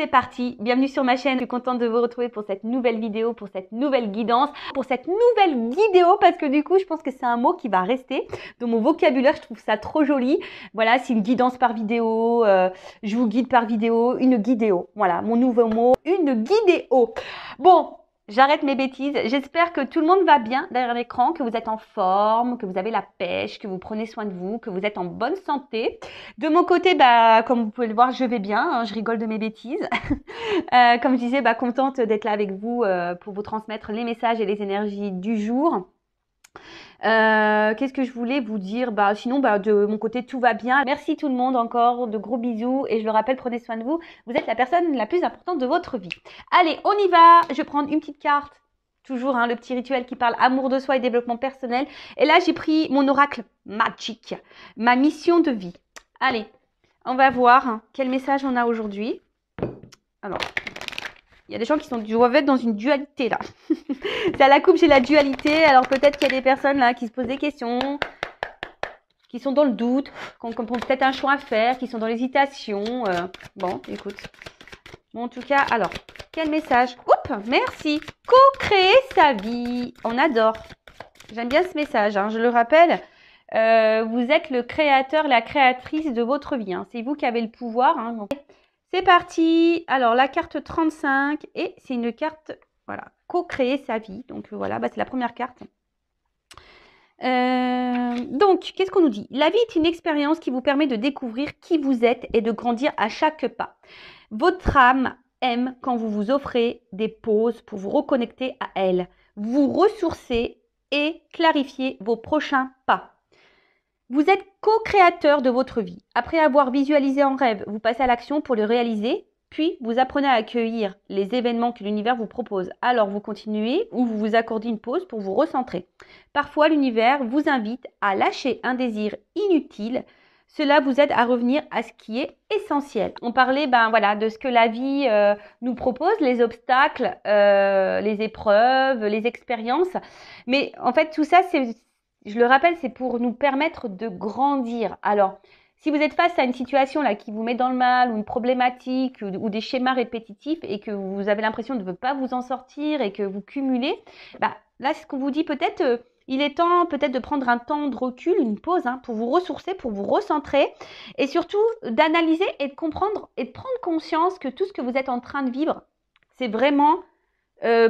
c'est parti, bienvenue sur ma chaîne, je suis contente de vous retrouver pour cette nouvelle vidéo, pour cette nouvelle guidance, parce que du coup je pense que c'est un mot qui va rester dans mon vocabulaire, je trouve ça trop joli. Voilà, c'est une guidance par vidéo, je vous guide par vidéo, une guidéo, voilà mon nouveau mot, une guidéo. Bon, j'arrête mes bêtises, j'espère que tout le monde va bien derrière l'écran, que vous êtes en forme, que vous avez la pêche, que vous prenez soin de vous, que vous êtes en bonne santé. De mon côté, comme vous pouvez le voir, je vais bien, hein, je rigole de mes bêtises. Comme je disais, contente d'être là avec vous pour vous transmettre les messages et les énergies du jour. Qu'est-ce que je voulais vous dire? Sinon, de mon côté, tout va bien. Merci tout le monde encore, de gros bisous. Et je le rappelle, prenez soin de vous. Vous êtes la personne la plus importante de votre vie. Allez, on y va. Je vais prendre une petite carte. Toujours le petit rituel qui parle amour de soi et développement personnel. Et là, j'ai pris mon oracle magique, ma mission de vie. Allez, on va voir quel message on a aujourd'hui. Alors, il y a des gens qui doivent être dans une dualité là. C'est à la coupe, j'ai la dualité. Alors peut-être qu'il y a des personnes là qui se posent des questions, qui sont dans le doute, qui ont peut-être un choix à faire, qui sont dans l'hésitation. Bon, écoute. Bon, en tout cas, alors, quel message? Oups, merci. Co-créer sa vie. On adore. J'aime bien ce message, je le rappelle. Vous êtes le créateur, la créatrice de votre vie. C'est vous qui avez le pouvoir. Donc, c'est parti. Alors, la carte 35. Et c'est une carte, voilà, co-créer sa vie. Donc, voilà, c'est la première carte. Donc, qu'est-ce qu'on nous dit? La vie est une expérience qui vous permet de découvrir qui vous êtes et de grandir à chaque pas. Votre âme aime quand vous vous offrez des pauses pour vous reconnecter à elle, vous ressourcer et clarifier vos prochains pas. Vous êtes co-créateur de votre vie. Après avoir visualisé en rêve, vous passez à l'action pour le réaliser, puis vous apprenez à accueillir les événements que l'univers vous propose. Alors vous continuez ou vous vous accordez une pause pour vous recentrer. Parfois, l'univers vous invite à lâcher un désir inutile. Cela vous aide à revenir à ce qui est essentiel. On parlait de ce que la vie nous propose, les obstacles, les épreuves, les expériences. Mais en fait, tout ça, je le rappelle, c'est pour nous permettre de grandir. Alors, si vous êtes face à une situation là qui vous met dans le mal ou une problématique ou des schémas répétitifs et que vous avez l'impression de ne pas vous en sortir et que vous cumulez, là, ce qu'on vous dit peut-être... il est temps peut-être de prendre un temps de recul, une pause pour vous ressourcer, pour vous recentrer et surtout d'analyser et de comprendre et de prendre conscience que tout ce que vous êtes en train de vivre, c'est vraiment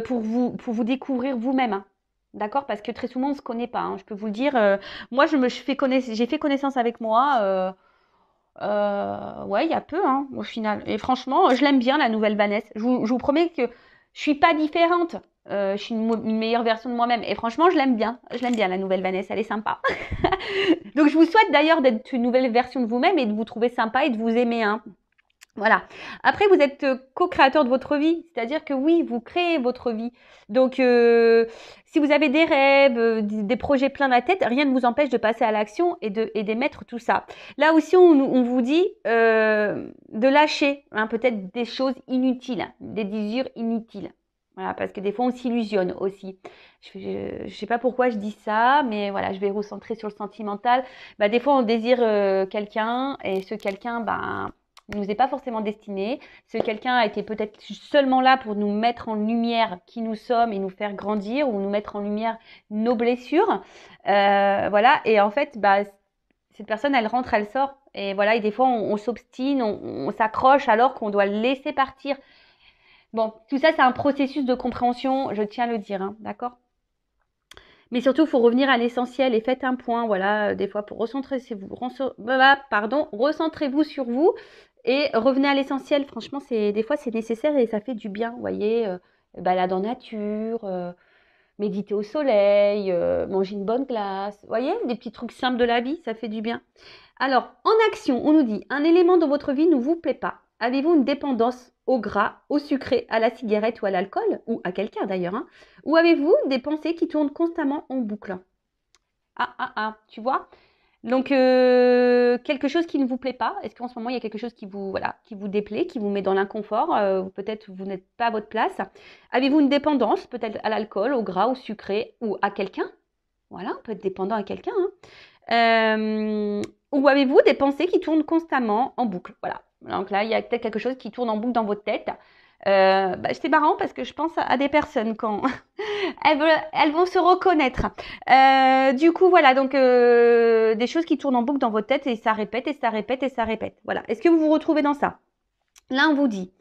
pour vous découvrir vous-même. D'accord? Parce que très souvent, on ne se connaît pas. Je peux vous le dire. Moi, j'ai fait connaissance avec moi. Ouais, il y a peu, au final. Et franchement, je l'aime bien, la nouvelle Vanessa. Je vous promets que je suis pas différente. Je suis une meilleure version de moi-même. Et franchement, je l'aime bien. Je l'aime bien, la nouvelle Vanessa. Elle est sympa. Donc, je vous souhaite d'ailleurs d'être une nouvelle version de vous-même et de vous trouver sympa et de vous aimer. Voilà. Après, vous êtes co-créateur de votre vie. C'est-à-dire que oui, vous créez votre vie. Donc, si vous avez des rêves, des projets plein la tête, rien ne vous empêche de passer à l'action et d'émettre tout ça. Là aussi, on vous dit de lâcher peut-être des choses inutiles, des désirs inutiles. Voilà, parce que des fois, on s'illusionne aussi. Je ne sais pas pourquoi je dis ça, mais voilà, je vais recentrer sur le sentimental. Des fois, on désire quelqu'un et ce quelqu'un, ne nous est pas forcément destiné. Ce quelqu'un a été peut-être seulement là pour nous mettre en lumière qui nous sommes et nous faire grandir ou nous mettre en lumière nos blessures. Voilà, et en fait, cette personne, elle rentre, elle sort. Et voilà, et des fois, on s'obstine, on s'accroche alors qu'on doit le laisser partir. Bon, tout ça, c'est un processus de compréhension, je tiens à le dire, d'accord? Mais surtout, il faut revenir à l'essentiel et faites un point, voilà, des fois pour recentrez-vous sur vous et revenez à l'essentiel. Franchement, des fois, c'est nécessaire et ça fait du bien, vous voyez, balade en nature, méditer au soleil, manger une bonne glace, vous voyez, des petits trucs simples de la vie, ça fait du bien. Alors, en action, on nous dit, un élément dans votre vie ne vous plaît pas. Avez-vous une dépendance au gras, au sucré, à la cigarette ou à l'alcool, ou à quelqu'un d'ailleurs, Ou avez-vous des pensées qui tournent constamment en boucle? Tu vois? Donc, quelque chose qui ne vous plaît pas. Est-ce qu'en ce moment, il y a quelque chose qui vous déplaît, qui vous met dans l'inconfort? Peut-être vous n'êtes pas à votre place. Avez-vous une dépendance, peut-être à l'alcool, au gras, au sucré, ou à quelqu'un? Voilà, on peut être dépendant à quelqu'un. Ou avez-vous des pensées qui tournent constamment en boucle? Voilà. Donc là, il y a peut-être quelque chose qui tourne en boucle dans votre tête. C'est marrant parce que je pense à des personnes quand elles vont se reconnaître. Du coup, voilà, donc des choses qui tournent en boucle dans votre tête et ça répète et ça répète et ça répète. Voilà. Est-ce que vous vous retrouvez dans ça? Là, on vous dit,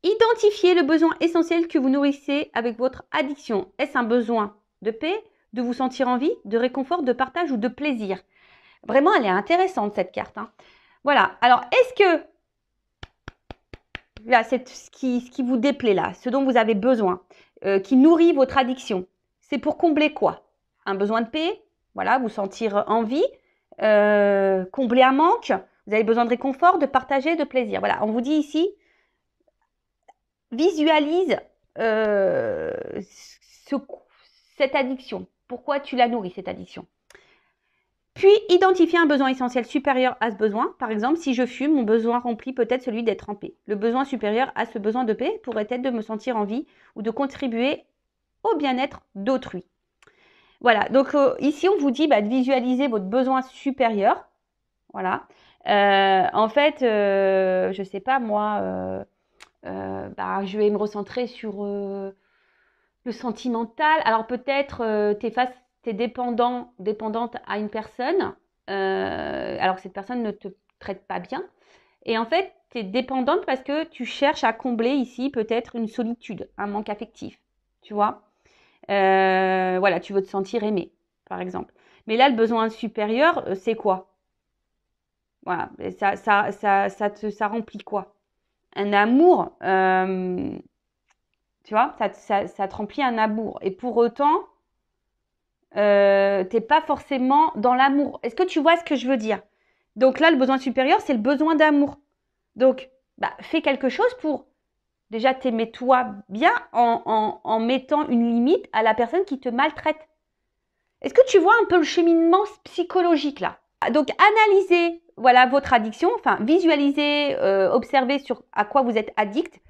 identifiez le besoin essentiel que vous nourrissez avec votre addiction. Est-ce un besoin de paix, de vous sentir en vie, de réconfort, de partage ou de plaisir? Vraiment, elle est intéressante cette carte. Hein. Voilà. Alors, est-ce que là, c'est ce qui vous déplaît là, ce dont vous avez besoin, qui nourrit votre addiction, c'est pour combler quoi? Un besoin de paix, voilà, vous sentir en vie, combler un manque, vous avez besoin de réconfort, de partager, de plaisir. Voilà, on vous dit ici, visualise cette addiction. Pourquoi tu la nourris, cette addiction? Puis, identifier un besoin essentiel supérieur à ce besoin. Par exemple, si je fume, mon besoin rempli peut être celui d'être en paix. Le besoin supérieur à ce besoin de paix pourrait être de me sentir en vie ou de contribuer au bien-être d'autrui. Voilà, donc ici, on vous dit de visualiser votre besoin supérieur. Voilà. En fait, je ne sais pas, moi, je vais me recentrer sur le sentimental. Alors peut-être, tu es dépendante à une personne, alors que cette personne ne te traite pas bien. Et en fait, tu es dépendante parce que tu cherches à combler ici peut-être une solitude, un manque affectif. Tu vois? Voilà, tu veux te sentir aimé, par exemple. Mais là, le besoin supérieur, c'est quoi? Voilà, ça remplit quoi? Un amour, tu vois, ça te remplit un amour. Et pour autant, t'es pas forcément dans l'amour. Est-ce que tu vois ce que je veux dire? Donc là, le besoin supérieur, c'est le besoin d'amour. Donc, fais quelque chose pour déjà t'aimer toi bien en mettant une limite à la personne qui te maltraite. Est-ce que tu vois un peu le cheminement psychologique là? Donc, analysez voilà, votre addiction, enfin, visualisez, observez sur à quoi vous êtes addict.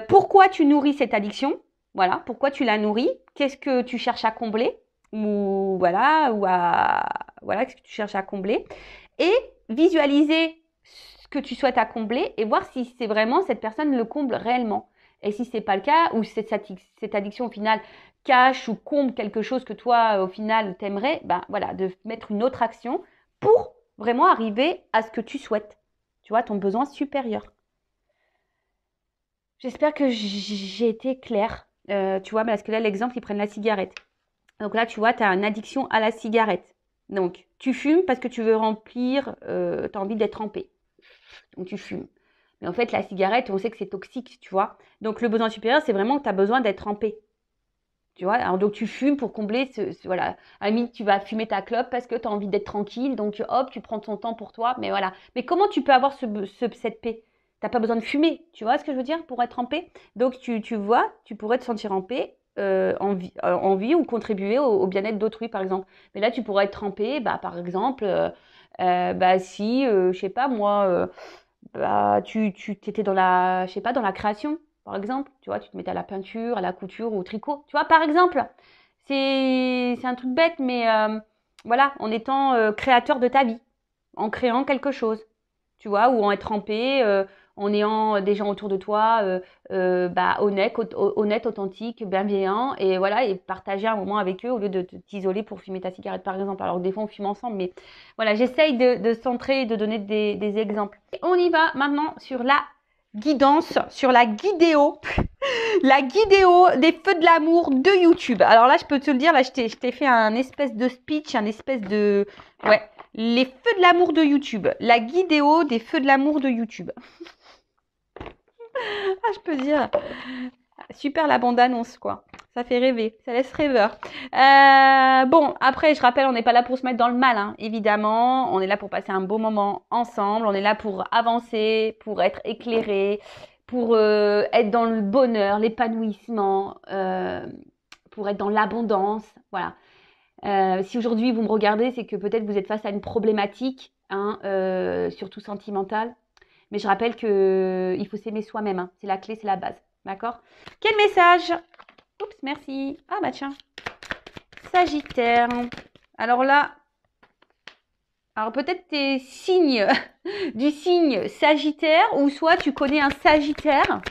Pourquoi tu nourris cette addiction? Voilà, pourquoi tu la nourris? Qu'est-ce que tu cherches à combler? Qu'est-ce que tu cherches à combler? Et visualiser ce que tu souhaites à combler et voir si c'est vraiment cette personne le comble réellement. Et si c'est pas le cas, ou cette addiction au final cache ou comble quelque chose que toi au final t'aimerais, voilà, de mettre une autre action pour vraiment arriver à ce que tu souhaites. Tu vois, ton besoin supérieur. J'espère que j'ai été claire. Tu vois, parce que là, l'exemple, ils prennent la cigarette. Donc là, tu vois, tu as une addiction à la cigarette. Donc, tu fumes parce que tu veux remplir, tu as envie d'être en paix. Donc, tu fumes. Mais en fait, la cigarette, on sait que c'est toxique, tu vois. Donc, le besoin supérieur, c'est vraiment que tu as besoin d'être en paix. Tu vois, alors donc tu fumes pour combler voilà. À la limite, tu vas fumer ta clope parce que tu as envie d'être tranquille. Donc, hop, tu prends ton temps pour toi. Mais voilà. Mais comment tu peux avoir cette paix? T'as pas besoin de fumer, tu vois ce que je veux dire, pour être en paix. Donc, tu vois, tu pourrais te sentir en paix, en vie ou contribuer au bien-être d'autrui, par exemple. Mais là, tu pourrais être en paix, par exemple, si, je sais pas moi, tu étais dans la, je sais pas, dans la création, par exemple. Tu vois, tu te mettais à la peinture, à la couture ou au tricot. Tu vois, par exemple, c'est un truc bête, mais voilà, en étant créateur de ta vie, en créant quelque chose, tu vois, ou en être en paix, en ayant des gens autour de toi honnêtes, authentiques, bienveillants, et voilà, et partager un moment avec eux au lieu de t'isoler pour fumer ta cigarette, par exemple. Alors que des fois, on fume ensemble, mais voilà, j'essaye de centrer et de donner des exemples. Et on y va maintenant sur la guidance, sur la guidéo, la guidéo des feux de l'amour de YouTube. Alors là, je peux te le dire, là, je t'ai fait un espèce de speech, un espèce de... Ouais, les feux de l'amour de YouTube. La guidéo des feux de l'amour de YouTube. Je peux dire. Super la bande-annonce, quoi. Ça fait rêver, ça laisse rêveur. Bon, après, je rappelle, on n'est pas là pour se mettre dans le mal, hein, évidemment. On est là pour passer un beau moment ensemble. On est là pour avancer, pour être éclairé, pour être dans le bonheur, l'épanouissement, pour être dans l'abondance. Voilà. Si aujourd'hui vous me regardez, c'est que peut-être vous êtes face à une problématique, hein, surtout sentimentale. Mais je rappelle qu'il faut s'aimer soi-même. Hein. C'est la clé, c'est la base. D'accord? Quel message? Oups, merci. Ah tiens. Sagittaire. Alors là, Alors peut-être t'es signe du signe Sagittaire ou soit tu connais un Sagittaire.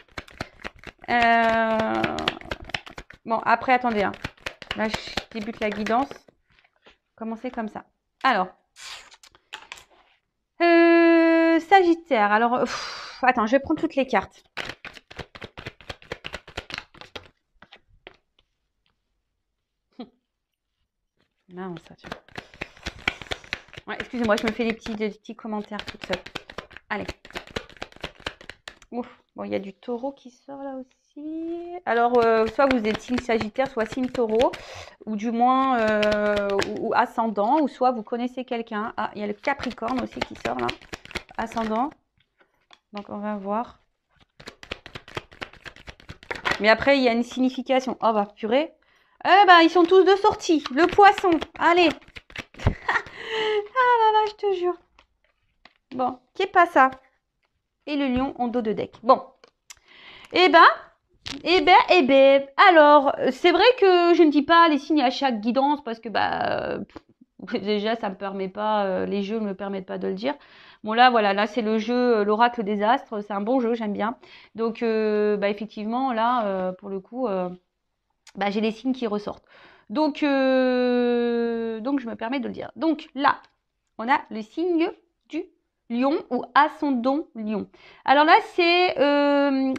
Bon, après, attendez. Hein. Là, je débute la guidance. Commencez comme ça. Alors, Sagittaire. Alors, attends, je vais prendre toutes les cartes. Non, ça, tiens. Ouais, excusez-moi, je me fais des petits commentaires toute seule. Allez. Ouf. Bon, il y a du taureau qui sort là aussi. Alors, soit vous êtes signe Sagittaire, soit signe taureau, ou du moins ou ascendant, ou soit vous connaissez quelqu'un. Ah, il y a le Capricorne aussi qui sort là. Ascendant. Donc, on va voir. Mais après, il y a une signification. Oh, bah, purée. Eh ben, ils sont tous de sortie. Le poisson. Allez. Ah là là, je te jure. Bon, qui est pas ça? Et le lion en dos de deck. Bon. Eh ben. Alors, c'est vrai que je ne dis pas les signes à chaque guidance parce que, déjà, ça me permet pas, les jeux ne me permettent pas de le dire. Bon, là, voilà, là, c'est le jeu, l'oracle des astres. C'est un bon jeu, j'aime bien. Donc, effectivement, là, pour le coup, j'ai les signes qui ressortent. Donc, je me permets de le dire. Donc, là, on a le signe du lion ou ascendant lion. Alors là, c'est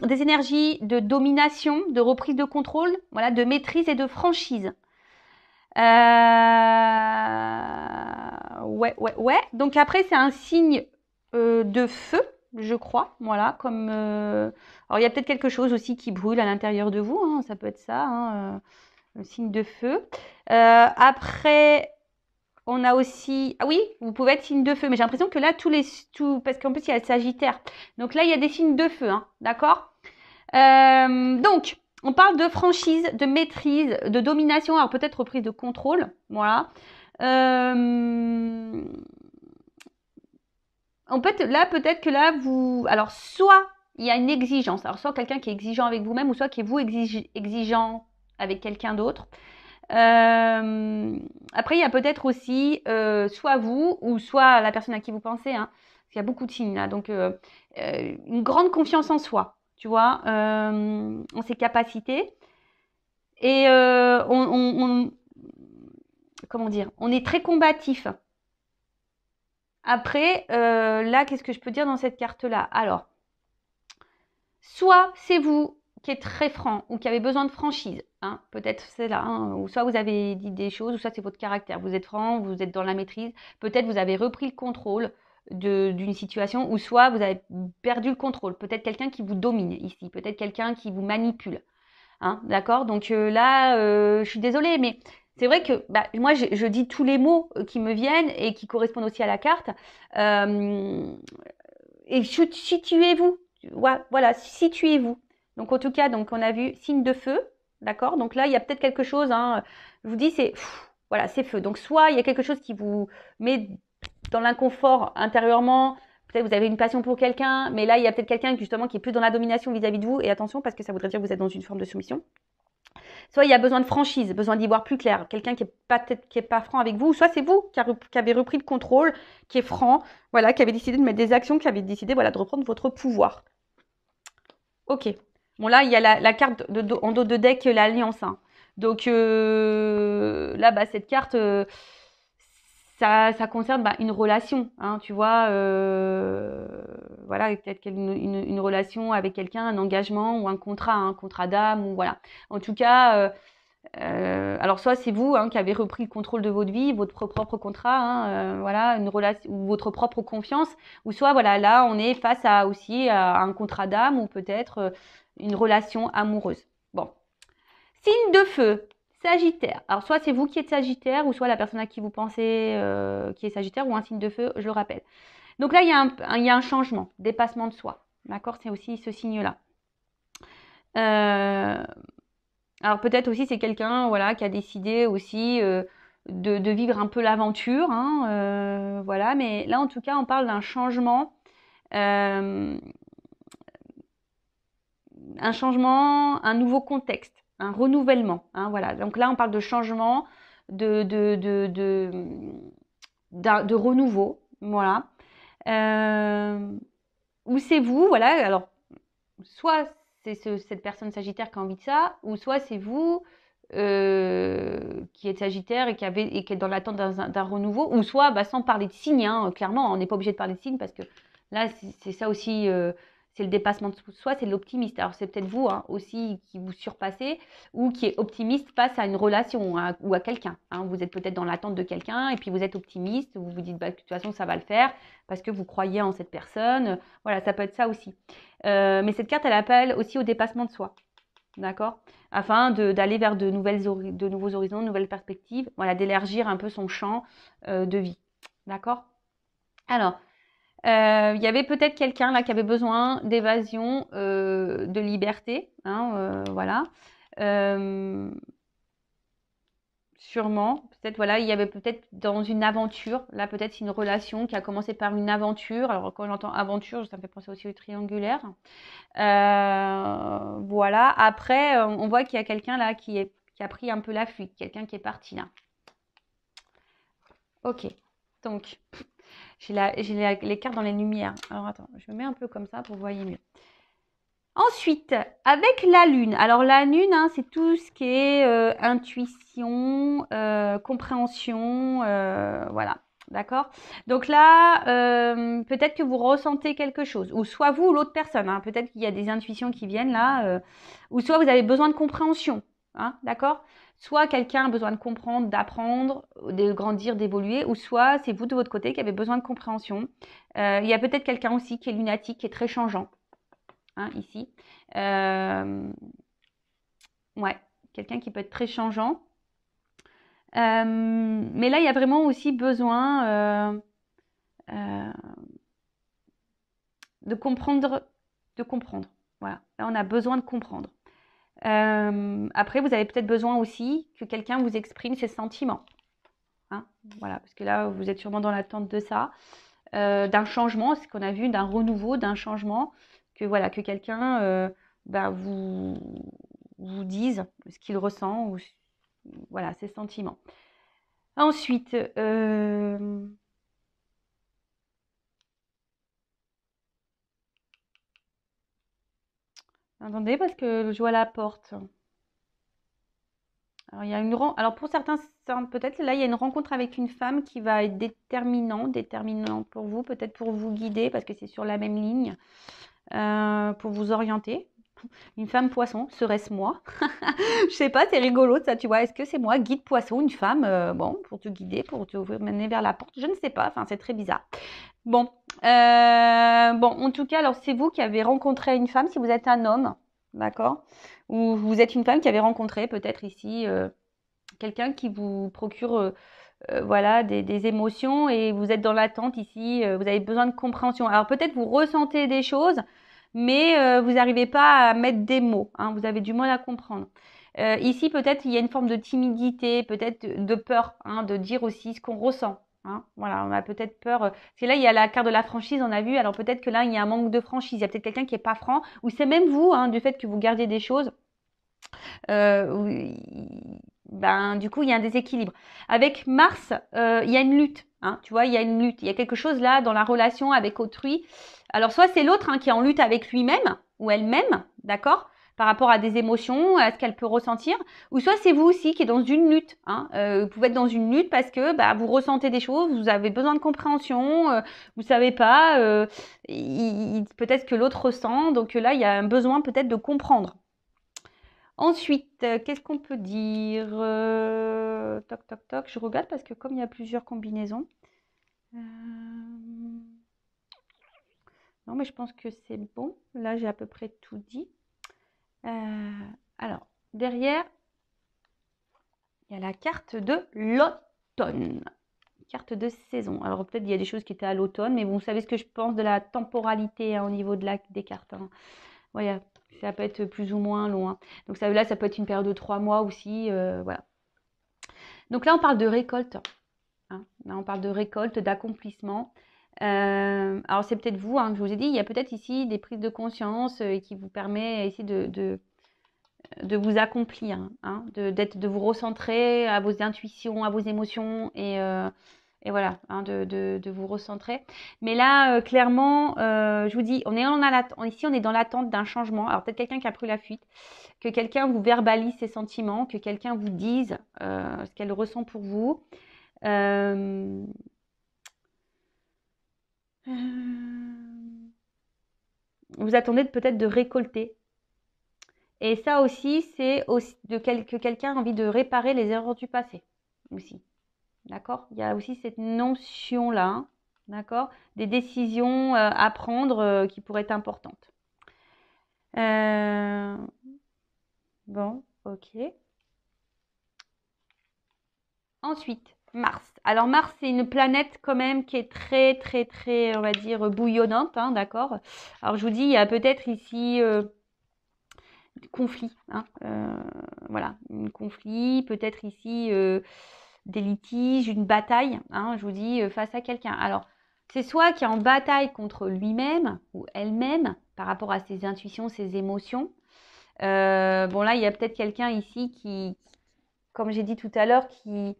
des énergies de domination, de reprise de contrôle, voilà, de maîtrise et de franchise. Ouais. Donc après, c'est un signe de feu, je crois. Voilà, comme... Alors, il y a peut-être quelque chose aussi qui brûle à l'intérieur de vous. Hein, ça peut être ça, hein, le signe de feu. Après... On a aussi... Ah oui, vous pouvez être signe de feu, mais j'ai l'impression que là, parce qu'en plus, il y a le Sagittaire. Donc là, il y a des signes de feu, hein, d'accord? Donc, on parle de franchise, de maîtrise, de domination, alors peut-être reprise de contrôle, voilà. Peut-être que là, vous... Alors, soit il y a une exigence, alors soit quelqu'un qui est exigeant avec vous-même, ou soit qui est vous exigeant avec quelqu'un d'autre. Après, il y a peut-être aussi soit vous ou soit la personne à qui vous pensez, hein, parce qu'il y a beaucoup de signes là. Donc, une grande confiance en soi, tu vois, en ses capacités. Et comment dire, on est très combatif. Après, là, qu'est-ce que je peux dire dans cette carte-là? Alors, soit c'est vous qui êtes très franc ou qui avez besoin de franchise, hein, peut-être c'est là, hein, ou soit vous avez dit des choses, ou soit c'est votre caractère, vous êtes franc, vous êtes dans la maîtrise, peut-être vous avez repris le contrôle d'une situation, ou soit vous avez perdu le contrôle, peut-être quelqu'un qui vous domine ici, peut-être quelqu'un qui vous manipule, hein, d'accord? Donc là, je suis désolée, mais c'est vrai que moi, je dis tous les mots qui me viennent et qui correspondent aussi à la carte. Et situez-vous. Voilà, situez-vous. Donc, en tout cas, donc, on a vu signe de feu. D'accord? Donc là, il y a peut-être quelque chose. Hein, je vous dis, voilà, c'est feu. Donc, soit il y a quelque chose qui vous met dans l'inconfort intérieurement. Peut-être vous avez une passion pour quelqu'un, mais là, il y a peut-être quelqu'un justement qui est plus dans la domination vis-à-vis de vous. Et attention, parce que ça voudrait dire que vous êtes dans une forme de soumission. Soit il y a besoin de franchise, besoin d'y voir plus clair, quelqu'un qui est pas franc avec vous, soit c'est vous qui avez repris le contrôle, qui est franc, voilà, qui avez décidé de mettre des actions, qui avez décidé voilà, de reprendre votre pouvoir. Ok. Bon là, il y a la carte en dos de deck, l'alliance. Hein. Donc là, cette carte, ça concerne une relation, hein, tu vois, voilà, peut-être une relation avec quelqu'un, un engagement ou un contrat d'âme, ou voilà. En tout cas, alors soit c'est vous qui avez repris le contrôle de votre vie, votre propre contrat, hein, voilà, une relation ou votre propre confiance, ou soit voilà, là on est face à aussi à un contrat d'âme ou peut-être une relation amoureuse. Bon, signe de feu. Sagittaire. Alors, soit c'est vous qui êtes Sagittaire, ou soit la personne à qui vous pensez qui est Sagittaire, ou un signe de feu, je le rappelle. Donc là, il y a un changement, dépassement de soi. D'accord? C'est aussi ce signe-là. Alors, peut-être aussi, c'est quelqu'un voilà, qui a décidé aussi de vivre un peu l'aventure. Hein, voilà. Mais là, en tout cas, on parle d'un changement. Un changement, un nouveau contexte, un renouvellement. Hein, voilà. Donc là, on parle de changement, de de renouveau, voilà. Ou c'est vous, voilà, alors, soit c'est cette personne Sagittaire qui a envie de ça, ou soit c'est vous qui êtes Sagittaire et qui est dans l'attente d'un renouveau, ou soit, bah, sans parler de signes, hein, clairement, on n'est pas obligé de parler de signes parce que là, c'est ça aussi, c'est le dépassement de soi, c'est l'optimiste. Alors, c'est peut-être vous hein, aussi qui vous surpassez ou qui est optimiste face à une relation ou à quelqu'un. Hein. Vous êtes peut-être dans l'attente de quelqu'un et puis vous êtes optimiste, vous vous dites, bah, de toute façon, ça va le faire parce que vous croyez en cette personne. Voilà, ça peut être ça aussi. Mais cette carte, elle appelle aussi au dépassement de soi. D'accord? Afin d'aller vers de nouveaux horizons, de nouvelles perspectives, voilà, d'élargir un peu son champ de vie. D'accord? Alors, il y avait peut-être quelqu'un là qui avait besoin d'évasion, de liberté, hein, voilà. Sûrement, peut-être voilà, il y avait peut-être dans une aventure, là peut-être une relation qui a commencé par une aventure. Alors quand j'entends aventure, ça me fait penser aussi au triangulaire. Voilà. Après, on voit qu'il y a quelqu'un là qui a pris un peu la fuite, quelqu'un qui est parti là. Ok. Donc, j'ai les cartes dans les lumières. Alors attends, je me mets un peu comme ça pour que vous voyez mieux. Ensuite, avec la lune. Alors la lune, hein, c'est tout ce qui est intuition, compréhension, voilà. D'accord? Donc là, peut-être que vous ressentez quelque chose, ou soit vous ou l'autre personne. Hein, peut-être qu'il y a des intuitions qui viennent là, ou soit vous avez besoin de compréhension. Hein, d'accord? Soit quelqu'un a besoin de comprendre, d'apprendre, de grandir, d'évoluer, ou soit c'est vous de votre côté qui avez besoin de compréhension. Il y a peut-être quelqu'un aussi qui est lunatique, qui est très changeant. Hein, ici. Ouais, quelqu'un qui peut être très changeant. Mais là, il y a vraiment aussi besoin de comprendre. Voilà, là, on a besoin de comprendre. Après, vous avez peut-être besoin aussi que quelqu'un vous exprime ses sentiments. Hein, voilà, parce que là, vous êtes sûrement dans l'attente de ça, d'un changement, ce qu'on a vu, d'un renouveau, d'un changement, que voilà, que quelqu'un bah, vous dise ce qu'il ressent ou voilà, ses sentiments. Ensuite, attendez parce que je vois la porte. Alors, il y a alors pour certains, peut-être là, il y a une rencontre avec une femme qui va être déterminant pour vous, peut-être pour vous guider parce que c'est sur la même ligne, pour vous orienter. Une femme poisson, serait-ce moi? Je sais pas, c'est rigolo ça, tu vois. Est-ce que c'est moi, guide poisson, une femme, bon, pour te guider, pour te mener vers la porte? Je ne sais pas, enfin, c'est très bizarre. Bon, bon, en tout cas, alors c'est vous qui avez rencontré une femme, si vous êtes un homme, d'accord? Ou vous êtes une femme qui avait rencontré peut-être ici quelqu'un qui vous procure voilà, des émotions et vous êtes dans l'attente ici, vous avez besoin de compréhension. Alors peut-être vous ressentez des choses, mais vous n'arrivez pas à mettre des mots, hein, vous avez du mal à comprendre. Ici, peut-être il y a une forme de timidité, peut-être de peur, hein, de dire aussi ce qu'on ressent. Hein. Voilà, on a peut-être peur. Parce que là, il y a la carte de la franchise, on a vu. Alors peut-être que là, il y a un manque de franchise. Il y a peut-être quelqu'un qui n'est pas franc, ou c'est même vous, hein, du fait que vous gardiez des choses. Ben, du coup, il y a un déséquilibre. Avec Mars, il y a une lutte. Hein, tu vois, il y a une lutte. Il y a quelque chose là dans la relation avec autrui. Alors, soit c'est l'autre hein, qui est en lutte avec lui-même ou elle-même, d'accord, par rapport à des émotions, à ce qu'elle peut ressentir, ou soit c'est vous aussi qui êtes dans une lutte. Hein, vous pouvez être dans une lutte parce que bah, vous ressentez des choses, vous avez besoin de compréhension, vous savez pas, peut-être que l'autre ressent. Donc là, il y a un besoin peut-être de comprendre. Ensuite, qu'est-ce qu'on peut dire? Toc, toc, toc. Je regarde parce que comme il y a plusieurs combinaisons. Non, mais je pense que c'est bon. Là, j'ai à peu près tout dit. Alors, derrière, il y a la carte de l'automne. Carte de saison. Alors, peut-être il y a des choses qui étaient à l'automne, mais vous savez ce que je pense de la temporalité hein, au niveau des cartes. Hein. Voilà, ça peut être plus ou moins loin. Donc là, ça peut être une période de 3 mois aussi. Voilà. Donc là, on parle de récolte. Hein. Là, on parle de récolte, d'accomplissement. Alors, c'est peut-être vous, hein, que je vous ai dit, il y a peut-être ici des prises de conscience qui vous permet ici de vous accomplir, hein, de vous recentrer à vos intuitions, à vos émotions et et voilà, hein, de vous recentrer. Mais là, clairement, je vous dis, ici, on est dans l'attente d'un changement. Alors, peut-être quelqu'un qui a pris la fuite, que quelqu'un vous verbalise ses sentiments, que quelqu'un vous dise ce qu'elle ressent pour vous. Vous attendez peut-être de récolter. Et ça aussi, c'est aussi que quelqu'un a envie de réparer les erreurs du passé aussi. D'accord? Il y a aussi cette notion-là, hein, d'accord? Des décisions à prendre qui pourraient être importantes. Bon, ok. Ensuite, Mars. Alors Mars, c'est une planète quand même qui est très, très, très, on va dire, bouillonnante, hein, d'accord? Alors je vous dis, il y a peut-être ici conflit, hein, voilà, un conflit, peut-être ici des litiges, une bataille, hein, je vous dis, face à quelqu'un. Alors, c'est soit qui est en bataille contre lui-même ou elle-même par rapport à ses intuitions, ses émotions. Bon, là, il y a peut-être quelqu'un ici qui, comme j'ai dit tout à l'heure, qui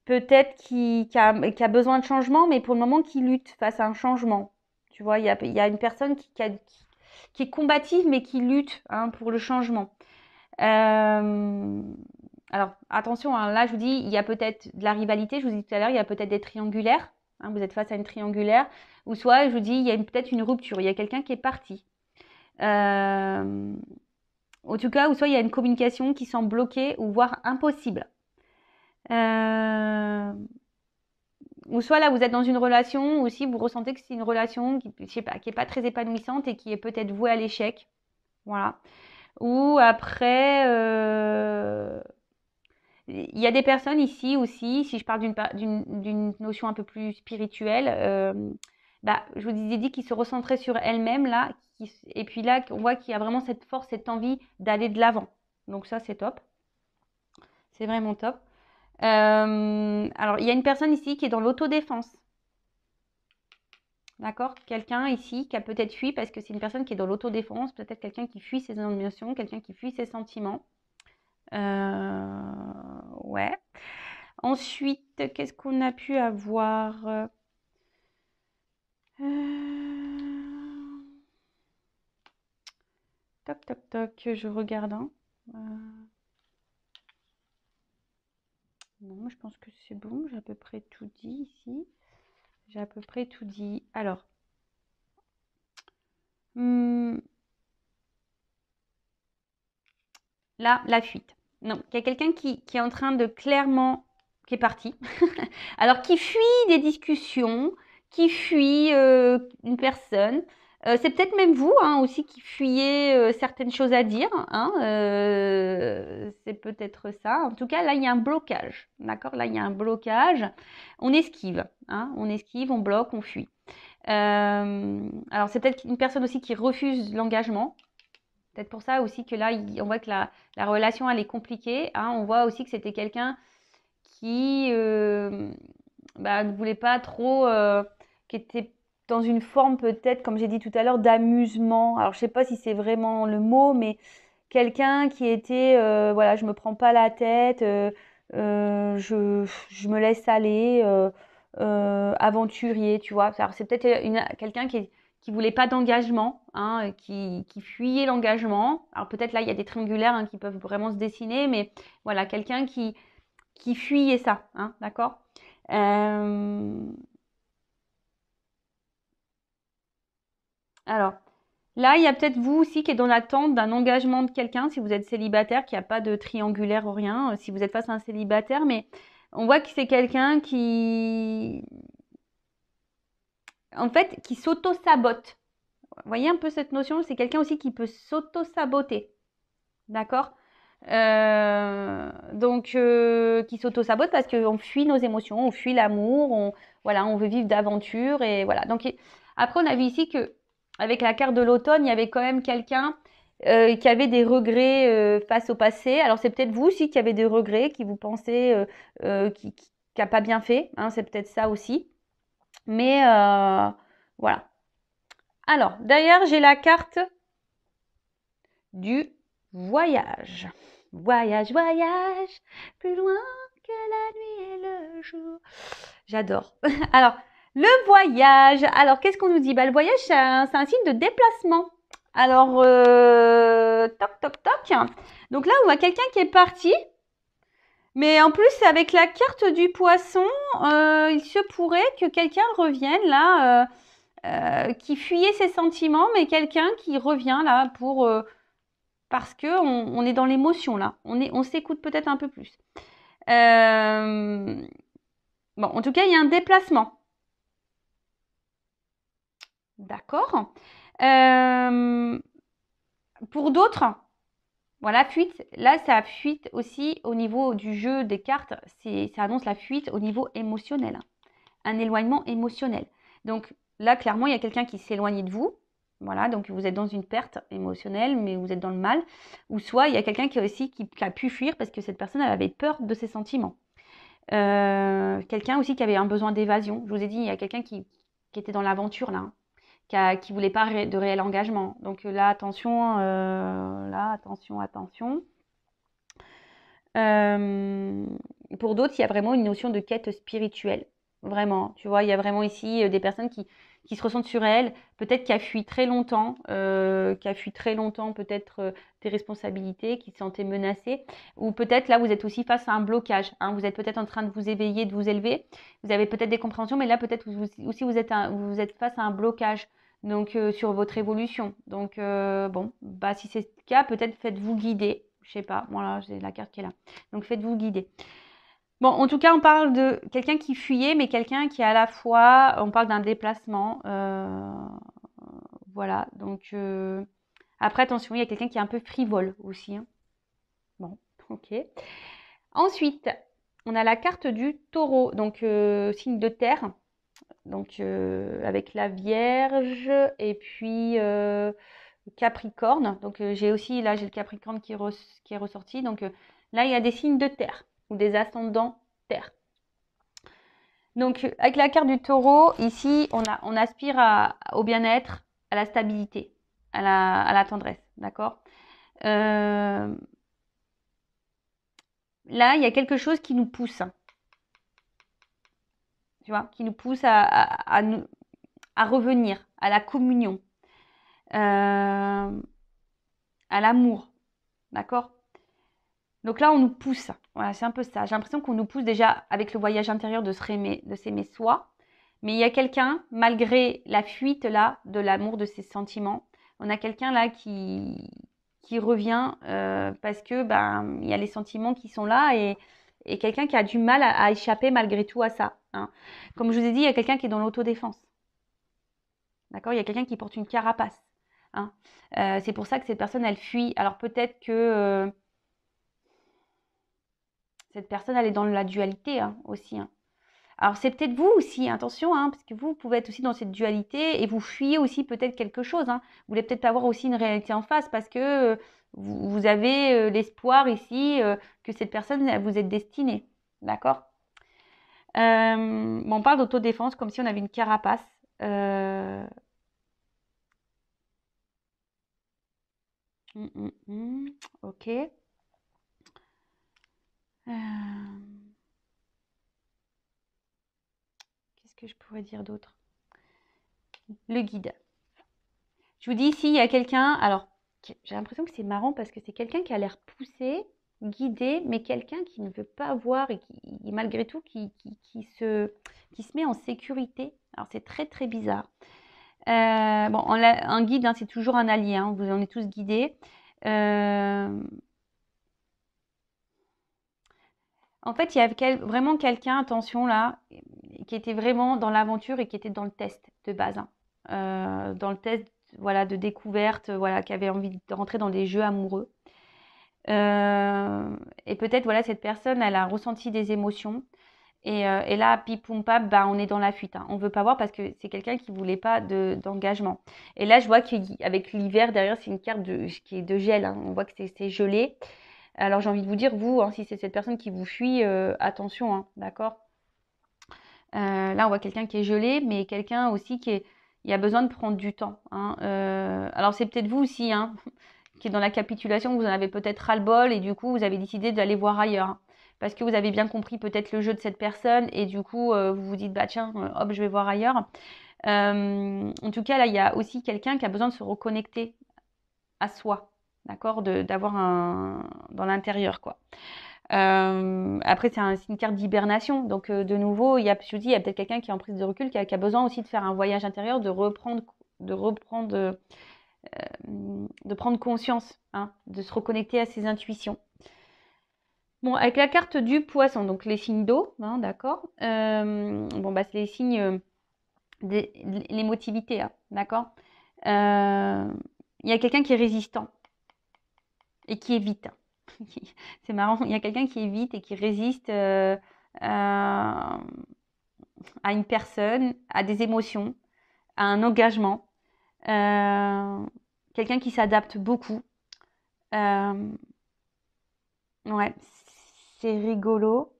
peut-être qui a besoin de changement, mais pour le moment, qui lutte face à un changement. Tu vois, il y a une personne qui est combative, mais qui lutte, hein, pour le changement. Alors, attention, hein, là, je vous dis, il y a peut-être de la rivalité. Je vous dis tout à l'heure, il y a peut-être des triangulaires. Hein, vous êtes face à une triangulaire. Ou soit, je vous dis, il y a peut-être une rupture. Il y a quelqu'un qui est parti. En tout cas, ou soit il y a une communication qui semble bloquée ou voire impossible. Ou soit là, vous êtes dans une relation, ou si vous ressentez que c'est une relation qui, je sais pas, qui est pas très épanouissante et qui est peut-être vouée à l'échec. Voilà. Ou après, il y a des personnes ici aussi, si je parle d'une notion un peu plus spirituelle, je vous ai dit qu'ils se recentraient sur elles-mêmes là, et puis là, on voit qu'il y a vraiment cette force, cette envie d'aller de l'avant. Donc ça, c'est top. C'est vraiment top. Alors, il y a une personne ici qui est dans l'autodéfense. D'accord? Quelqu'un ici qui a peut-être fui parce que c'est une personne qui est dans l'autodéfense, peut-être quelqu'un qui fuit ses émotions, quelqu'un qui fuit ses sentiments. Ouais. Ensuite, qu'est-ce qu'on a pu avoir? Toc, toc, toc, je regarde, hein. Non, je pense que c'est bon, j'ai à peu près tout dit ici. J'ai à peu près tout dit. Alors, là, la fuite. Non, il y a quelqu'un qui est en train de clairement, qui est parti. Alors, qui fuit des discussions, qui fuit une personne. C'est peut-être même vous, hein, aussi qui fuyez certaines choses à dire, hein, c'est peut-être ça. En tout cas, là, il y a un blocage. D'accord? Là, il y a un blocage. On esquive, hein, on esquive, on bloque, on fuit. Alors, c'est peut-être une personne aussi qui refuse l'engagement. Peut-être pour ça aussi que là, on voit que la relation, elle est compliquée, hein. On voit aussi que c'était quelqu'un qui ne voulait pas trop, qui était dans une forme peut-être, comme j'ai dit tout à l'heure, d'amusement. Alors, je sais pas si c'est vraiment le mot, mais quelqu'un qui était, voilà, je me prends pas la tête, je me laisse aller, aventurier, tu vois. Alors, c'est peut-être quelqu'un qui voulait pas d'engagement, hein, qui fuyait l'engagement. Alors, peut-être là, il y a des triangulaires, hein, qui peuvent vraiment se dessiner, mais voilà, quelqu'un qui fuyait ça, hein, d'accord? Alors, là, il y a peut-être vous aussi qui êtes dans l'attente d'un engagement de quelqu'un, si vous êtes célibataire, qu'il n'y a pas de triangulaire ou rien, si vous êtes face à un célibataire, mais on voit que c'est quelqu'un qui, en fait, qui s'auto-sabote. Vous voyez un peu cette notion? C'est quelqu'un aussi qui peut s'auto-saboter, d'accord? Donc, qui s'auto-sabote parce qu'on fuit nos émotions, on fuit l'amour, voilà, on veut vivre d'aventure et voilà. Donc, après, on a vu ici que avec la carte de l'automne, il y avait quand même quelqu'un qui avait des regrets face au passé. Alors, c'est peut-être vous aussi qui avez des regrets, qui vous pensez qui n'a pas bien fait, hein, c'est peut-être ça aussi. Mais voilà. Alors, derrière, j'ai la carte du voyage. Voyage, voyage, plus loin que la nuit et le jour. J'adore. Alors, le voyage. Alors, qu'est-ce qu'on nous dit? Le voyage, c'est un signe de déplacement. Alors, toc, toc, toc. Donc là, on voit quelqu'un qui est parti. Mais en plus, avec la carte du poisson, il se pourrait que quelqu'un revienne là, qui fuyait ses sentiments, mais quelqu'un qui revient là parce que on est dans l'émotion là. On s'écoute peut-être un peu plus. Bon, en tout cas, il y a un déplacement. D'accord. Pour d'autres, voilà, fuite. Là, ça fuite aussi au niveau du jeu des cartes. Ça annonce la fuite au niveau émotionnel. Un éloignement émotionnel. Donc là, clairement, il y a quelqu'un qui s'éloigne de vous. Voilà, donc vous êtes dans une perte émotionnelle, mais vous êtes dans le mal. Ou soit il y a quelqu'un qui a pu fuir parce que cette personne elle avait peur de ses sentiments. Quelqu'un aussi qui avait un besoin d'évasion. Je vous ai dit, il y a quelqu'un qui était dans l'aventure là, qui voulait pas de réel engagement. Donc là, attention, attention. Pour d'autres, il y a vraiment une notion de quête spirituelle. Vraiment, tu vois, il y a vraiment ici des personnes qui se ressentent sur elles, peut-être qui a fui très longtemps, peut-être des responsabilités, qui se sentaient menacées, ou peut-être là vous êtes aussi face à un blocage, hein, vous êtes peut-être en train de vous éveiller, de vous élever, vous avez peut-être des compréhensions, mais là peut-être aussi vous êtes face à un blocage, donc sur votre évolution. Donc bon, si c'est le cas, peut-être faites-vous guider, je sais pas, voilà, j'ai la carte qui est là, donc faites-vous guider. Bon, en tout cas, on parle de quelqu'un qui fuyait, mais quelqu'un qui à la fois, on parle d'un déplacement. Voilà, donc après, attention, il y a quelqu'un qui est un peu frivole aussi. Hein. Bon, ok. Ensuite, on a la carte du taureau, donc signe de terre, donc avec la Vierge et puis Capricorne. Donc j'ai le Capricorne qui est ressorti. Donc là, il y a des signes de terre ou des ascendants terre. Donc avec la carte du taureau, ici, on aspire au bien-être, à la stabilité, à la tendresse, d'accord. Là, il y a quelque chose qui nous pousse, tu vois, qui nous pousse à revenir, à la communion, à l'amour, d'accord. Donc là, on nous pousse. Voilà, c'est un peu ça. J'ai l'impression qu'on nous pousse déjà avec le voyage intérieur de s'aimer soi. Mais il y a quelqu'un, malgré la fuite là de l'amour, de ses sentiments, on a quelqu'un là qui revient parce que il y a les sentiments qui sont là et quelqu'un qui a du mal à échapper malgré tout à ça. Hein. Comme je vous ai dit, il y a quelqu'un qui est dans l'autodéfense. D'accord. Il y a quelqu'un qui porte une carapace. Hein. C'est pour ça que cette personne, elle fuit. Alors peut-être que cette personne, elle est dans la dualité hein, aussi. Hein. Alors c'est peut-être vous aussi, attention, hein, parce que vous pouvez être aussi dans cette dualité et vous fuyez aussi peut-être quelque chose. Hein. Vous voulez peut-être avoir aussi une réalité en face parce que vous avez l'espoir ici que cette personne elle vous est destinée. D'accord. On parle d'autodéfense comme si on avait une carapace. Ok. Qu'est-ce que je pourrais dire d'autre? Le guide. Je vous dis ici, il y a quelqu'un, alors j'ai l'impression que c'est marrant parce que c'est quelqu'un qui a l'air poussé, guidé, mais quelqu'un qui ne veut pas voir et qui malgré tout qui se met en sécurité. Alors c'est très très bizarre. Un guide, hein, c'est toujours un allié, hein, vous en êtes tous guidés. En fait, il y a vraiment quelqu'un, attention là, qui était vraiment dans l'aventure et qui était dans le test de base. Hein. Dans le test voilà, de découverte, voilà, qui avait envie de rentrer dans des jeux amoureux. Et peut-être, voilà, cette personne, elle a ressenti des émotions. Et là, pipoum pap, on est dans la fuite. Hein. On ne veut pas voir parce que c'est quelqu'un qui ne voulait pas d'engagement. Et là, je vois qu'avec l'hiver, derrière, c'est une carte qui est de gel. Hein. On voit que c'est gelé. Alors, j'ai envie de vous dire, vous, hein, si c'est cette personne qui vous fuit, attention, hein, d'accord. Là, on voit quelqu'un qui est gelé, mais quelqu'un aussi il a besoin de prendre du temps. Hein. Alors, c'est peut-être vous aussi, hein, qui est dans la capitulation, vous en avez peut-être ras-le-bol et du coup, vous avez décidé d'aller voir ailleurs. Hein. parce que vous avez bien compris peut-être le jeu de cette personne et du coup, vous vous dites, bah tiens, hop, je vais voir ailleurs. En tout cas, là, il y a aussi quelqu'un qui a besoin de se reconnecter à soi, d'accord, d'avoir dans l'intérieur, quoi. Après, c'est une carte d'hibernation. Donc, de nouveau, je vous dis, il y a peut-être quelqu'un qui est en prise de recul, qui a besoin aussi de faire un voyage intérieur, de prendre conscience, hein, de se reconnecter à ses intuitions. Bon, avec la carte du poisson, donc les signes d'eau, hein, d'accord. Bon, bah, c'est les signes l'émotivité, hein, d'accord. Il y a quelqu'un qui est résistant et qui évite. C'est marrant, il y a quelqu'un qui évite et qui résiste à une personne, à des émotions, à un engagement. Quelqu'un qui s'adapte beaucoup. Ouais, c'est rigolo.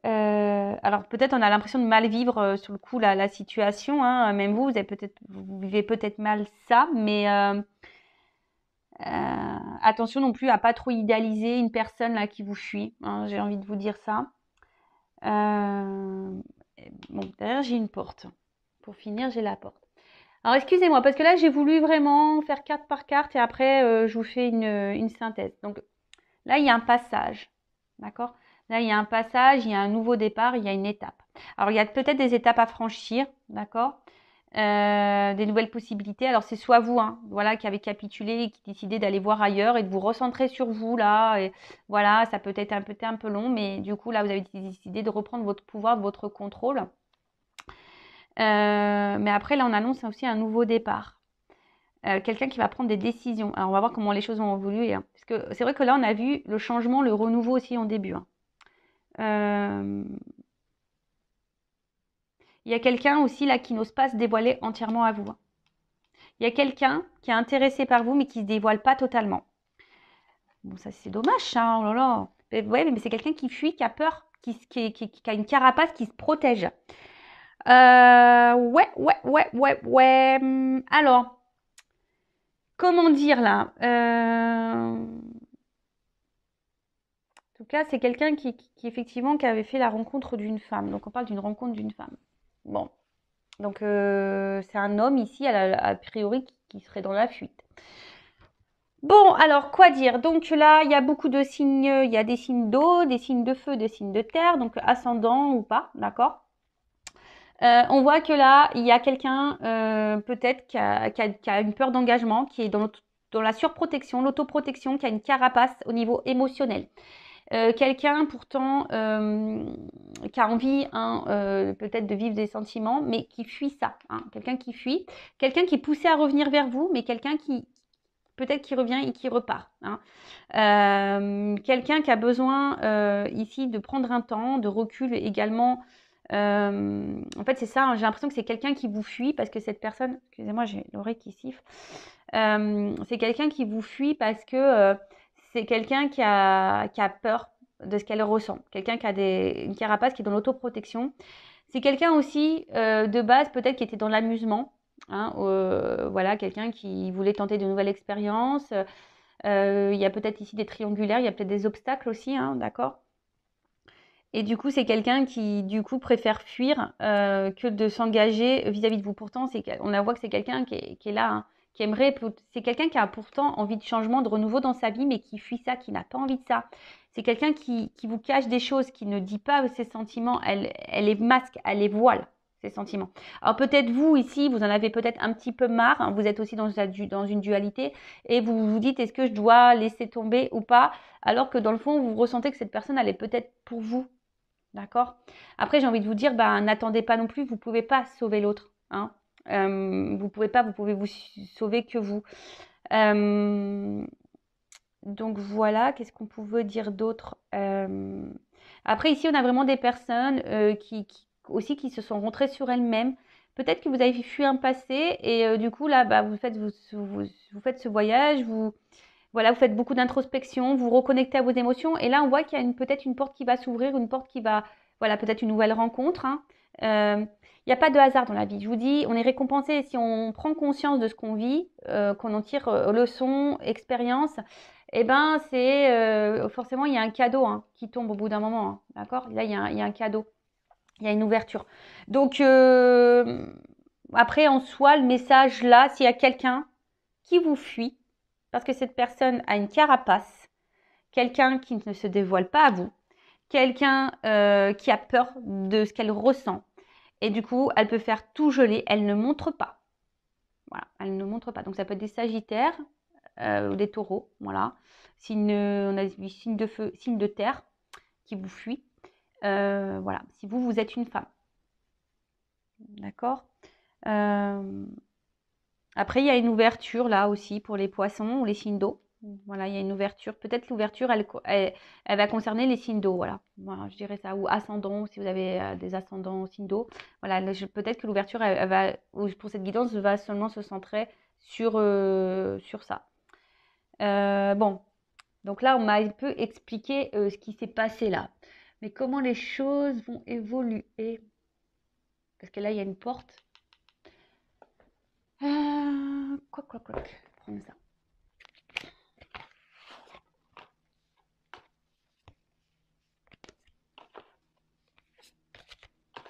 Alors peut-être on a l'impression de mal vivre sur le coup la situation, hein. Même vous vivez peut-être mal ça, mais attention non plus à pas trop idéaliser une personne là qui vous fuit, hein, j'ai envie de vous dire ça. Bon, derrière j'ai une porte. Pour finir, j'ai la porte. Alors excusez-moi, parce que là j'ai voulu vraiment faire carte par carte et après je vous fais une synthèse. Donc là il y a un passage, d'accord? Là il y a un passage, il y a un nouveau départ, il y a une étape. Alors il y a peut-être des étapes à franchir, d'accord? Des nouvelles possibilités. Alors c'est soit vous, hein, voilà, qui avez capitulé et qui décidez d'aller voir ailleurs et de vous recentrer sur vous là. Et voilà, ça peut être un peu long, mais du coup là vous avez décidé de reprendre votre pouvoir, votre contrôle. Mais après là on annonce aussi un nouveau départ. Quelqu'un qui va prendre des décisions. Alors on va voir comment les choses vont évoluer, hein. Parce que c'est vrai que là on a vu le changement, le renouveau aussi en début, hein. Il y a quelqu'un aussi là qui n'ose pas se dévoiler entièrement à vous, hein. Il y a quelqu'un qui est intéressé par vous mais qui ne se dévoile pas totalement. Bon, ça c'est dommage, ça, oh là là. Ouais, mais c'est quelqu'un qui fuit, qui a peur, qui a une carapace, qui se protège. Ouais. Alors, comment dire là en tout cas, c'est quelqu'un qui effectivement qui avait fait la rencontre d'une femme. Donc on parle d'une rencontre d'une femme. Bon, donc c'est un homme ici a priori qui serait dans la fuite. Bon, alors quoi dire? Donc là, il y a beaucoup de signes, il y a des signes d'eau, des signes de feu, des signes de terre, donc ascendant ou pas, d'accord? On voit que là, il y a quelqu'un peut-être qui a une peur d'engagement, qui est dans la surprotection, l'autoprotection, qui a une carapace au niveau émotionnel. Quelqu'un pourtant qui a envie, hein, peut-être de vivre des sentiments, mais qui fuit ça, hein. Quelqu'un qui fuit, quelqu'un qui est poussé à revenir vers vous, mais quelqu'un qui peut-être qui revient et qui repart, hein. Quelqu'un qui a besoin ici de prendre un temps, de recul également. En fait, c'est ça, hein, j'ai l'impression que c'est quelqu'un qui vous fuit parce que cette personne, excusez-moi, j'ai l'oreille qui siffle, c'est quelqu'un qui vous fuit parce que c'est quelqu'un qui a peur de ce qu'elle ressent, quelqu'un qui a une carapace, qui est dans l'autoprotection. C'est quelqu'un aussi de base peut-être qui était dans l'amusement, hein, voilà, quelqu'un qui voulait tenter de nouvelles expériences. Il y a peut-être ici des triangulaires, il y a peut-être des obstacles aussi, hein, d'accord? Et du coup, c'est quelqu'un qui, du coup, préfère fuir que de s'engager vis-à-vis de vous. Pourtant, on voit que c'est quelqu'un qui est là, hein, qui aimerait. C'est quelqu'un qui a pourtant envie de changement, de renouveau dans sa vie, mais qui fuit ça, qui n'a pas envie de ça. C'est quelqu'un qui vous cache des choses, qui ne dit pas ses sentiments. Elle les masque, elle les voile, ses sentiments. Alors peut-être vous, ici, vous en avez peut-être un petit peu marre, hein, vous êtes aussi dans une dualité, et vous vous dites, est-ce que je dois laisser tomber ou pas? Alors que dans le fond, vous ressentez que cette personne, elle est peut-être pour vous. D'accord? Après, j'ai envie de vous dire, bah, n'attendez pas non plus, vous ne pouvez pas sauver l'autre, hein. Vous pouvez pas, vous pouvez vous sauver que vous. Donc voilà, qu'est-ce qu'on pouvait dire d'autre? Après, ici, on a vraiment des personnes aussi qui se sont rentrées sur elles-mêmes. Peut-être que vous avez fui un passé et du coup, là, bah, vous faites ce voyage, voilà, vous faites beaucoup d'introspection, vous reconnectez à vos émotions. Et là, on voit qu'il y a peut-être une porte qui va s'ouvrir, une porte qui va, voilà, peut-être une nouvelle rencontre, hein. Il n'y a pas de hasard dans la vie. Je vous dis, on est récompensé si on prend conscience de ce qu'on vit, qu'on en tire leçon, expérience. Eh ben, c'est forcément, il y a un cadeau qui tombe au bout d'un moment. D'accord? Là, il y a un cadeau. Il y a une ouverture. Donc, après, en soi, le message là, s'il y a quelqu'un qui vous fuit, parce que cette personne a une carapace, quelqu'un qui ne se dévoile pas à vous, quelqu'un qui a peur de ce qu'elle ressent. Et du coup, elle peut faire tout geler, elle ne montre pas. Voilà, elle ne montre pas. Donc, ça peut être des sagittaires ou des taureaux. Voilà. On a vu signe de feu, signe de terre qui vous fuit. Voilà, si vous êtes une femme. D'accord. Après, il y a une ouverture là aussi pour les poissons ou les signes d'eau. Voilà, il y a une ouverture. Peut-être l'ouverture, elle va concerner les signes d'eau. Voilà. Voilà, je dirais ça. Ou ascendant, si vous avez des ascendants signes d'eau. Voilà, peut-être que l'ouverture, elle va, pour cette guidance, va seulement se centrer sur ça. Bon, donc là, on m'a un peu expliqué ce qui s'est passé là. Mais comment les choses vont évoluer? Parce que là, il y a une porte. Quoi. Prends ça.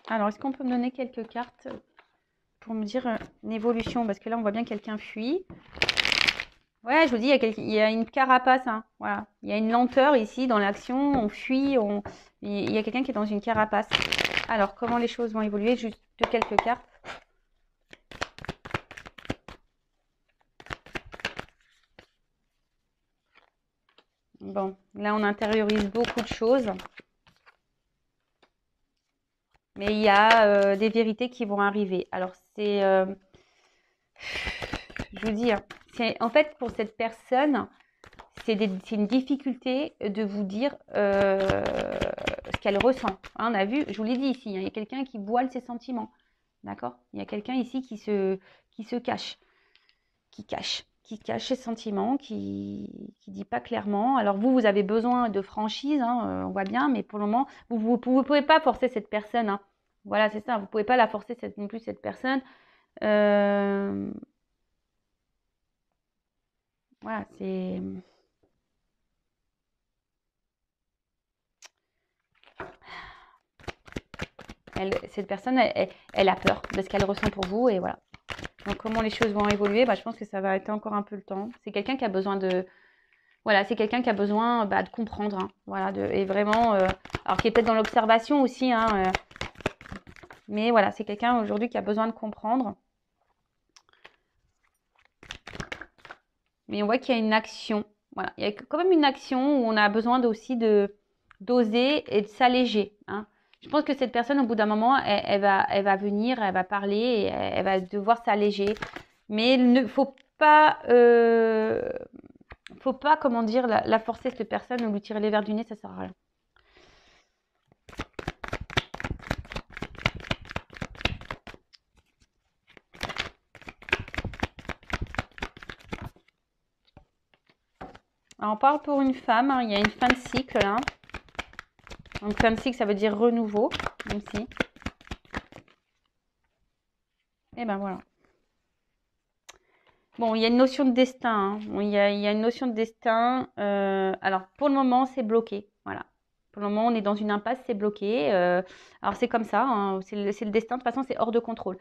Alors, est-ce qu'on peut me donner quelques cartes pour me dire une évolution? Parce que là, on voit bien quelqu'un fuit. Ouais, je vous dis, il y a une carapace. Voilà. Il y a une lenteur ici dans l'action. On fuit. Il y a quelqu'un qui est dans une carapace. Alors, comment les choses vont évoluer? Juste quelques cartes. Bon, là, on intériorise beaucoup de choses. Mais il y a des vérités qui vont arriver. Alors, je vous dis, en fait, pour cette personne, c'est une difficulté de vous dire ce qu'elle ressent. On a vu, je vous l'ai dit ici, il y a quelqu'un qui voile ses sentiments. D'accord? Il y a quelqu'un ici qui se cache, qui cache ses sentiments, qui dit pas clairement. Alors vous avez besoin de franchise, on voit bien, mais pour le moment, vous pouvez pas forcer cette personne. Voilà, c'est ça, vous pouvez pas la forcer non plus cette personne. Voilà, c'est... cette personne, elle a peur de ce qu'elle ressent pour vous et voilà. Donc, comment les choses vont évoluer, je pense que ça va être encore un peu le temps. C'est quelqu'un qui a besoin de... Voilà, c'est quelqu'un qui a besoin de comprendre. Voilà, et vraiment... alors, qui est peut-être dans l'observation aussi. Mais voilà, c'est quelqu'un aujourd'hui qui a besoin de comprendre. Mais on voit qu'il y a une action. Voilà, il y a quand même une action où on a besoin aussi d'oser et de s'alléger. Je pense que cette personne, au bout d'un moment, elle va venir, elle va parler, et elle va devoir s'alléger. Mais il ne faut pas, comment dire, la forcer, cette personne, ou lui tirer les verres du nez, ça sert à rien. Alors, on parle pour une femme, il y a une fin de cycle là. Donc, fin de cycle, ça veut dire renouveau, aussi. Et ben voilà. Bon, il y a une notion de destin. Il y a une notion de destin. Alors, pour le moment, c'est bloqué. Voilà. Pour le moment, on est dans une impasse, c'est bloqué. Alors, c'est comme ça. C'est le destin. De toute façon, c'est hors de contrôle.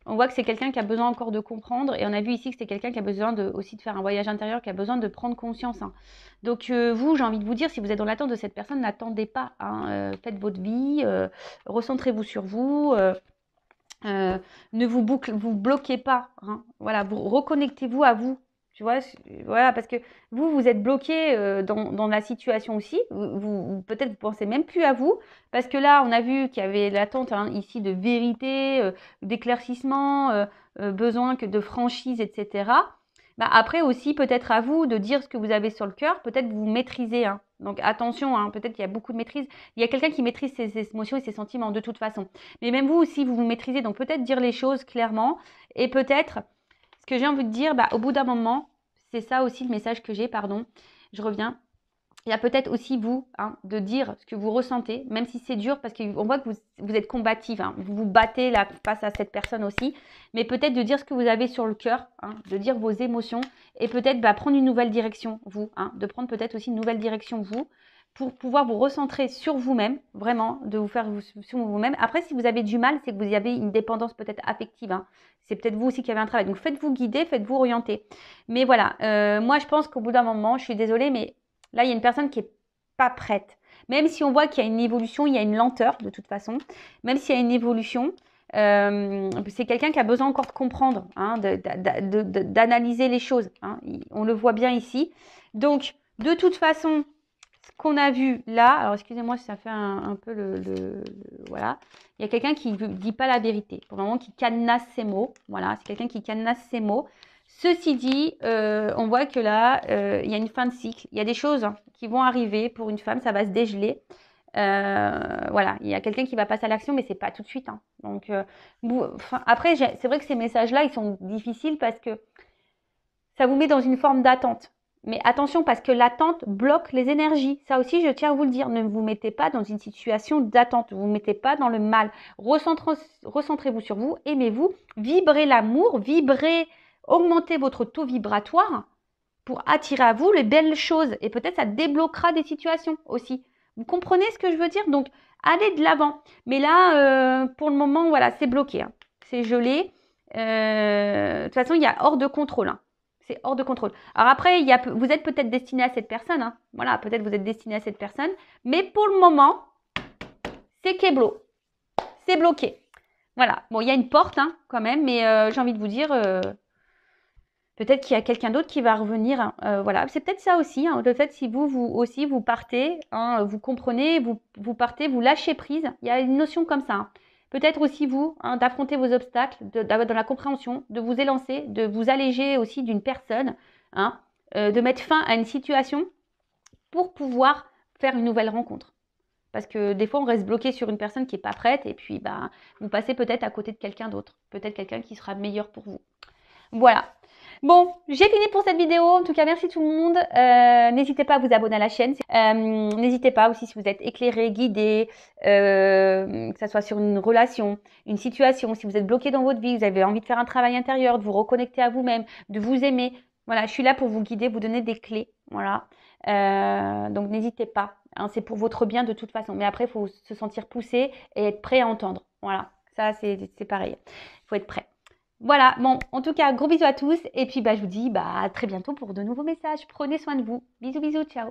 On voit que c'est quelqu'un qui a besoin encore de comprendre. Et on a vu ici que c'est quelqu'un qui a besoin aussi de faire un voyage intérieur, qui a besoin de prendre conscience. Donc, vous, j'ai envie de vous dire, si vous êtes dans l'attente de cette personne, n'attendez pas. Faites votre vie. Recentrez-vous sur vous. Ne vous bloquez pas. Voilà, vous reconnectez-vous à vous. Tu vois, voilà, parce que vous êtes bloqué dans la situation aussi. Peut-être vous pensez même plus à vous, parce que là, on a vu qu'il y avait l'attente ici de vérité, d'éclaircissement, besoin de franchise, etc. Après aussi, peut-être à vous de dire ce que vous avez sur le cœur. Peut-être vous maîtrisez. Donc attention, peut-être qu'il y a beaucoup de maîtrise. Il y a quelqu'un qui maîtrise ses émotions et ses sentiments de toute façon. Mais même vous aussi, vous maîtrisez. Donc peut-être dire les choses clairement. Et peut-être, ce que j'ai envie de dire, au bout d'un moment, c'est ça aussi le message que j'ai, pardon, je reviens. Il y a peut-être aussi vous, hein, de dire ce que vous ressentez, même si c'est dur, parce qu'on voit que vous êtes combative, hein, vous vous battez là face à cette personne aussi, mais peut-être de dire ce que vous avez sur le cœur, hein, de dire vos émotions, et peut-être prendre une nouvelle direction, vous, hein, de prendre peut-être aussi une nouvelle direction, vous, pour pouvoir vous recentrer sur vous-même, vraiment, de vous faire sur vous-même. Après, si vous avez du mal, c'est que vous avez une dépendance peut-être affective, hein. C'est peut-être vous aussi qui avez un travail. Donc, faites-vous guider, faites-vous orienter. Mais voilà, moi, je pense qu'au bout d'un moment, je suis désolée, mais là, il y a une personne qui n'est pas prête. Même si on voit qu'il y a une évolution, il y a une lenteur de toute façon. Même s'il y a une évolution, c'est quelqu'un qui a besoin encore de comprendre, hein, d'analyser les choses, hein. On le voit bien ici. Donc, de toute façon, ce qu'on a vu là, alors excusez-moi si ça fait un peu voilà. Il y a quelqu'un qui ne dit pas la vérité, pour le moment qui cadenasse ses mots. Voilà, c'est quelqu'un qui cadenasse ses mots. Ceci dit, on voit que là, il y a une fin de cycle. Il y a des choses qui vont arriver pour une femme, ça va se dégeler. Voilà, il y a quelqu'un qui va passer à l'action, mais c'est pas tout de suite, hein. Donc, après, c'est vrai que ces messages-là, ils sont difficiles parce que ça vous met dans une forme d'attente. Mais attention, parce que l'attente bloque les énergies. Ça aussi, je tiens à vous le dire. Ne vous mettez pas dans une situation d'attente. Ne vous mettez pas dans le mal. Recentrez-vous sur vous, aimez-vous, vibrez l'amour, augmentez votre taux vibratoire pour attirer à vous les belles choses. Et peut-être ça débloquera des situations aussi. Vous comprenez ce que je veux dire? Donc, allez de l'avant. Mais là, pour le moment, voilà, c'est bloqué, hein. C'est gelé. De toute façon, il y a hors de contrôle, hein. C'est hors de contrôle. Alors après, vous êtes peut-être destiné à cette personne, hein. Voilà, peut-être vous êtes destiné à cette personne. Mais pour le moment, c'est kéblo. C'est bloqué. Voilà. Bon, il y a une porte, hein, quand même, mais j'ai envie de vous dire, peut-être qu'il y a quelqu'un d'autre qui va revenir, hein. Voilà, c'est peut-être ça aussi, hein, le fait si vous aussi, vous partez, hein, vous comprenez, vous partez, vous lâchez prise. Il y a une notion comme ça, hein. Peut-être aussi vous, hein, d'affronter vos obstacles, dans la compréhension, de vous élancer, de vous alléger aussi d'une personne, hein, de mettre fin à une situation pour pouvoir faire une nouvelle rencontre. Parce que des fois, on reste bloqué sur une personne qui n'est pas prête et puis vous passez peut-être à côté de quelqu'un d'autre. Peut-être quelqu'un qui sera meilleur pour vous. Voilà. Bon, j'ai fini pour cette vidéo. En tout cas, merci tout le monde. N'hésitez pas à vous abonner à la chaîne. N'hésitez pas aussi si vous êtes éclairé, guidé, que ce soit sur une relation, une situation, si vous êtes bloqué dans votre vie, vous avez envie de faire un travail intérieur, de vous reconnecter à vous-même, de vous aimer. Voilà, je suis là pour vous guider, vous donner des clés. Voilà. Donc, n'hésitez pas, hein, c'est pour votre bien de toute façon. Mais après, il faut se sentir poussé et être prêt à entendre. Voilà, ça, c'est pareil. Il faut être prêt. Voilà, bon, en tout cas, gros bisous à tous. Et puis, je vous dis à très bientôt pour de nouveaux messages. Prenez soin de vous. Bisous, bisous, ciao.